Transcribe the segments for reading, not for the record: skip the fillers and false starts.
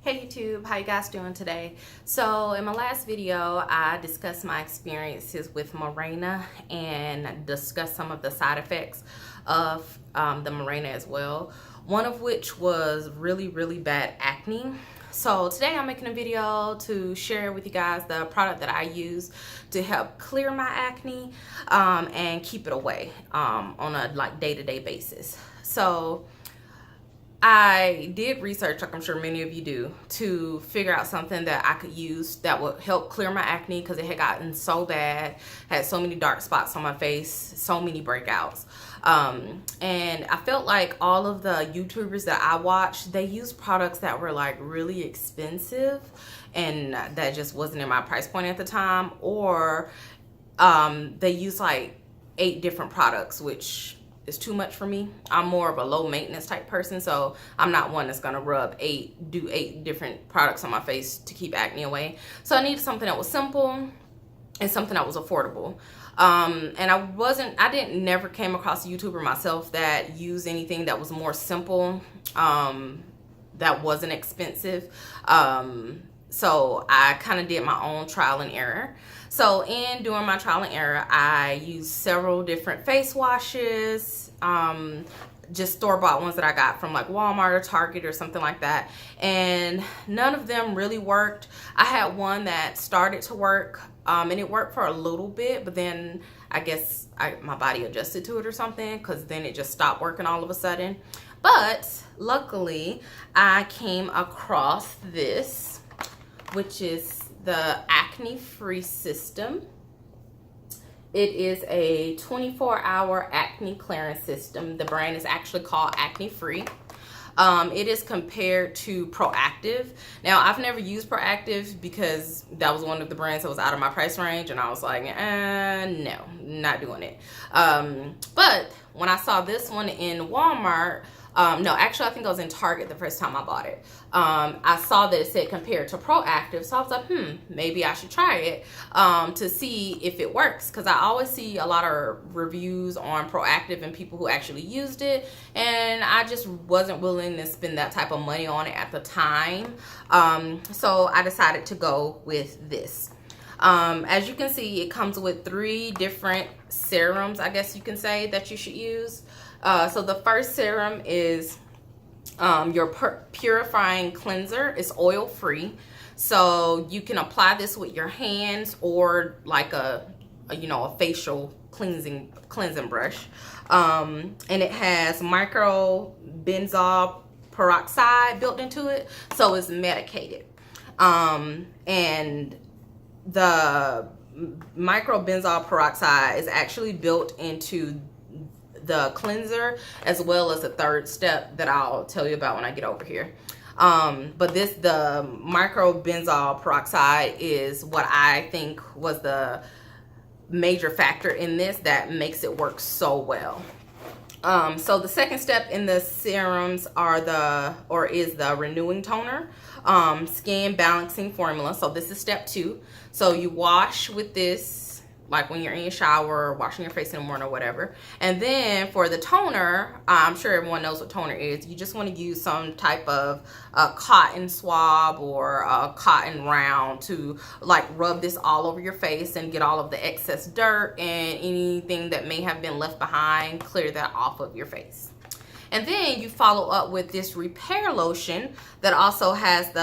Hey YouTube, how you guys doing today? So in my last video, I discussed my experiences with Mirena and discussed some of the side effects of the Mirena as well. One of which was really bad acne. So today I'm making a video to share with you guys the product that I use to help clear my acne and keep it away on a day-to-day basis. So I did research, like I'm sure many of you do, to figure out something that I could use that would help clear my acne because it had gotten so bad, had so many dark spots on my face, so many breakouts. And I felt like all of the YouTubers that I watched, they used products that were like really expensive and that just wasn't in my price point at the time, or they used like 8 different products, which is too much for me. I'm more of a low maintenance type person, so I'm not one that's gonna do 8 different products on my face to keep acne away. So I needed something that was simple and something that was affordable. And I never came across a YouTuber myself that used anything that was more simple, that wasn't expensive. So I kind of did my own trial and error. So in doing my trial and error, I used several different face washes, just store-bought ones that I got from like Walmart or Target or something like that, and none of them really worked. I had one that started to work, and it worked for a little bit, but then I guess my body adjusted to it or something, because then it just stopped working all of a sudden. But luckily I came across this, which is the Acne Free system. It is a 24-hour acne clearance system. The brand is actually called Acne Free. It is compared to Proactive. Now, I've never used Proactive because that was one of the brands that was out of my price range, and I was like, no, not doing it. But when I saw this one in Walmart, no, actually, I think I was in Target the first time I bought it. I saw that it said compared to Proactive, so I was like, maybe I should try it to see if it works, because I always see a lot of reviews on Proactive and people who actually used it, and I just wasn't willing to spend that type of money on it at the time. So I decided to go with this. As you can see, it comes with 3 different serums, I guess you can say, that you should use. So the first serum is your purifying cleanser. It's oil free, so you can apply this with your hands or like a facial cleansing brush. And it has micro benzoyl peroxide built into it, so it's medicated. And the micro benzoyl peroxide is actually built into the cleanser, as well as the 3rd step that I'll tell you about when I get over here. But the micro benzoyl peroxide is what I think was the major factor in this that makes it work so well. So the second step in the serums is the renewing toner, skin balancing formula. So this is step 2. So you wash with this like when you're in your shower or washing your face in the morning or whatever. And then for the toner, I'm sure everyone knows what toner is. You just want to use some type of cotton swab or a cotton round to like rub this all over your face and get all of the excess dirt and anything that may have been left behind, clear that off of your face. And then you follow up with this repair lotion that also has the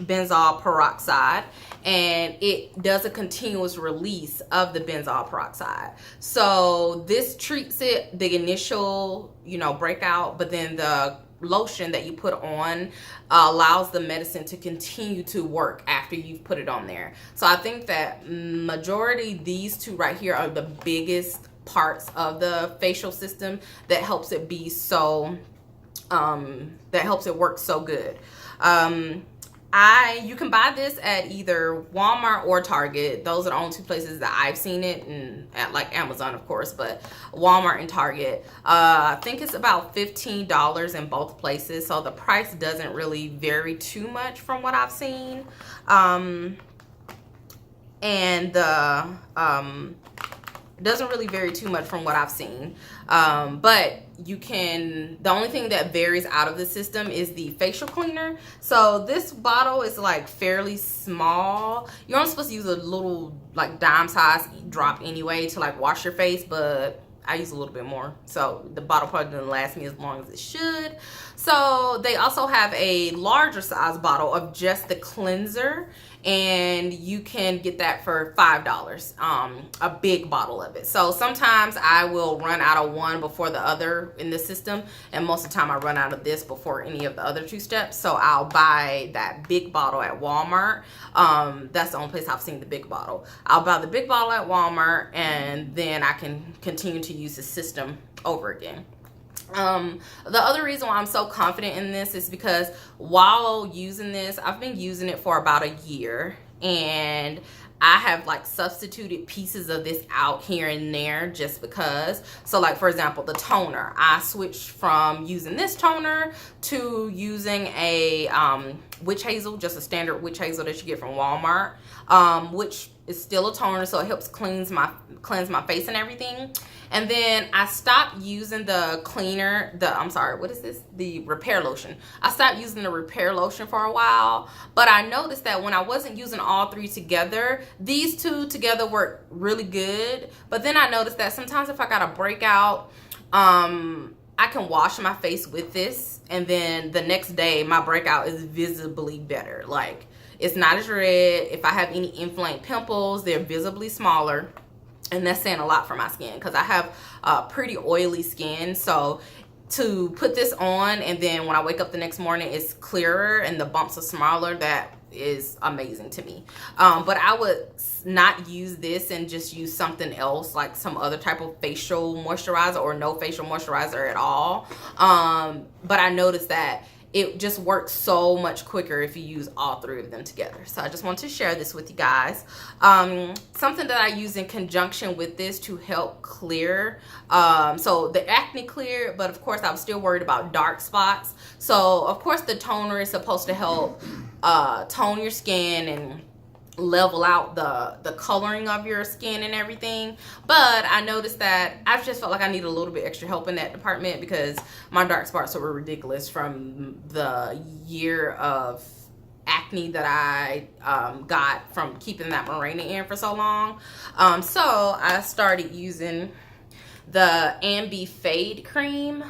benzoyl peroxide, and it does a continuous release of the benzoyl peroxide. So this treats the initial, breakout, but then the lotion that you put on allows the medicine to continue to work after you've put it on there. So I think that majority, these 2 right here are the biggest parts of the facial system that helps it be so that helps it work so good. You can buy this at either Walmart or Target. Those are the only 2 places that I've seen it, and at like Amazon, of course, but Walmart and Target. I think it's about $15 in both places, so the price doesn't really vary too much from what I've seen. Doesn't really vary too much from what I've seen. But you can, the only thing that varies out of the system is the facial cleaner. So this bottle is like fairly small. You're only supposed to use a little like dime size drop anyway to like wash your face, but I use a little bit more, so the bottle probably doesn't last me as long as it should. So they also have a larger size bottle of just the cleanser, and you can get that for $5, a big bottle of it. So sometimes I will run out of one before the other in the system, and most of the time I run out of this before any of the other two steps. So I'll buy that big bottle at Walmart. That's the only place I've seen the big bottle. I'll buy the big bottle at Walmart, and then I can continue to use the system over again. The other reason why I'm so confident in this is because while using this, I've been using it for about a year, and I have like substituted pieces of this out here and there just because. So like, for example, the toner, I switched from using this toner to using a witch hazel, just a standard witch hazel that you get from Walmart, which is still a toner, so it helps cleanse my face and everything. And then I stopped using the cleaner, the repair lotion. I stopped using the repair lotion for a while, but I noticed that when I wasn't using all three together, these two together work really good. But then I noticed that sometimes if I got a breakout, I can wash my face with this, and then the next day my breakout is visibly better. Like, it's not as red. If I have any inflamed pimples, they're visibly smaller. And that's saying a lot for my skin because I have pretty oily skin. So to put this on and then when I wake up the next morning, it's clearer and the bumps are smaller, that is amazing to me. But I would not use this and just use something else, like some other type of facial moisturizer or no facial moisturizer at all. But I noticed that it just works so much quicker if you use all three of them together. So I just want to share this with you guys. Something that I use in conjunction with this to help clear. So the acne cleared, but of course I was still worried about dark spots. So of course the toner is supposed to help tone your skin and level out the coloring of your skin and everything. But I noticed that I just felt like I need a little bit extra help in that department because my dark spots were ridiculous from the year of acne that I got from keeping that Mirena in for so long. So I started using the Ambi Fade Cream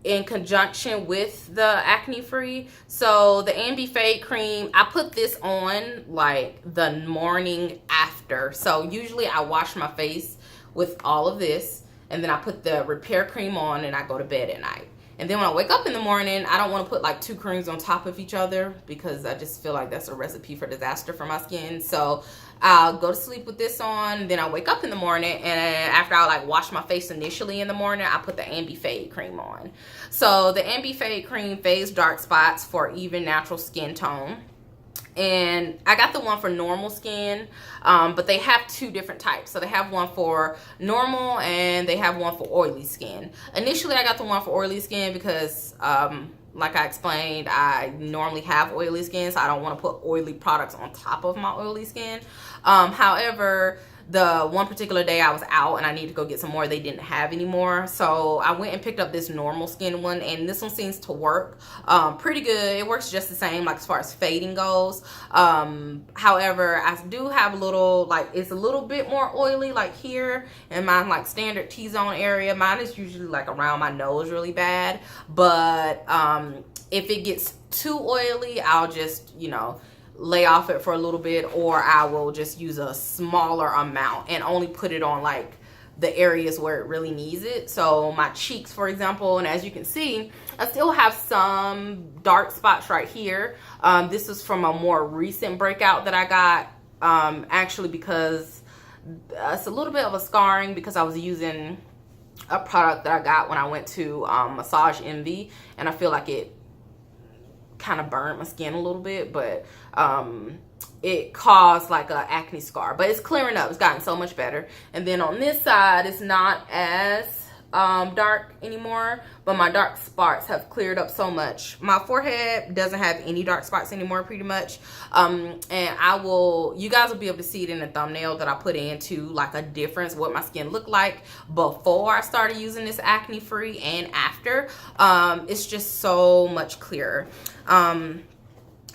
in conjunction with the Acne Free. So the Ambi Fade Cream, I put this on like the morning after. So usually I wash my face with all of this, and then I put the repair cream on and I go to bed at night. And then when I wake up in the morning, I don't want to put like two creams on top of each other because I just feel like that's a recipe for disaster for my skin. So I'll go to sleep with this on, then I wake up in the morning, and after I like wash my face initially in the morning, I put the Ambi Fade Cream on. So the Ambi Fade Cream fades dark spots for even natural skin tone. And I got the one for normal skin, but they have two different types. So they have one for normal and they have one for oily skin. Initially, I got the one for oily skin because like I explained, I normally have oily skin, so I don't want to put oily products on top of my oily skin. However, the one particular day I was out and I needed to go get some more, they didn't have any more. So I went and picked up this normal skin one, and this one seems to work pretty good. It works just the same, like as far as fading goes. However, I do have a little, like, it's a little bit more oily, like here in my like standard T-zone area. Mine is usually like around my nose really bad. But if it gets too oily, I'll just, you know, lay off it for a little bit, or I will just use a smaller amount and only put it on like the areas where it really needs it. So my cheeks, for example, and as you can see, I still have some dark spots right here. This is from a more recent breakout that I got, actually, because it's a little bit of a scarring because I was using a product that I got when I went to Massage Envy, and I feel like it kind of burned my skin a little bit, but it caused like a acne scar, but it's clearing up. It's gotten so much better. And then on this side, it's not as dark anymore, but my dark spots have cleared up so much. My forehead doesn't have any dark spots anymore, pretty much. And you guys will be able to see it in the thumbnail that I put into like a difference what my skin looked like before I started using this acne free and after. It's just so much clearer.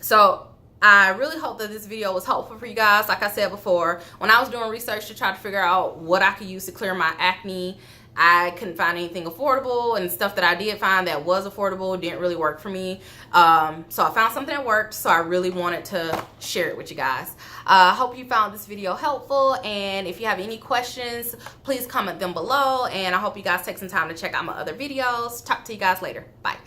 So I really hope that this video was helpful for you guys. Like I said before, when I was doing research to try to figure out what I could use to clear my acne, I couldn't find anything affordable, and stuff that I did find that was affordable didn't really work for me. So I found something that worked, so I really wanted to share it with you guys. I hope you found this video helpful, and if you have any questions, please comment them below, and I hope you guys take some time to check out my other videos. Talk to you guys later. Bye.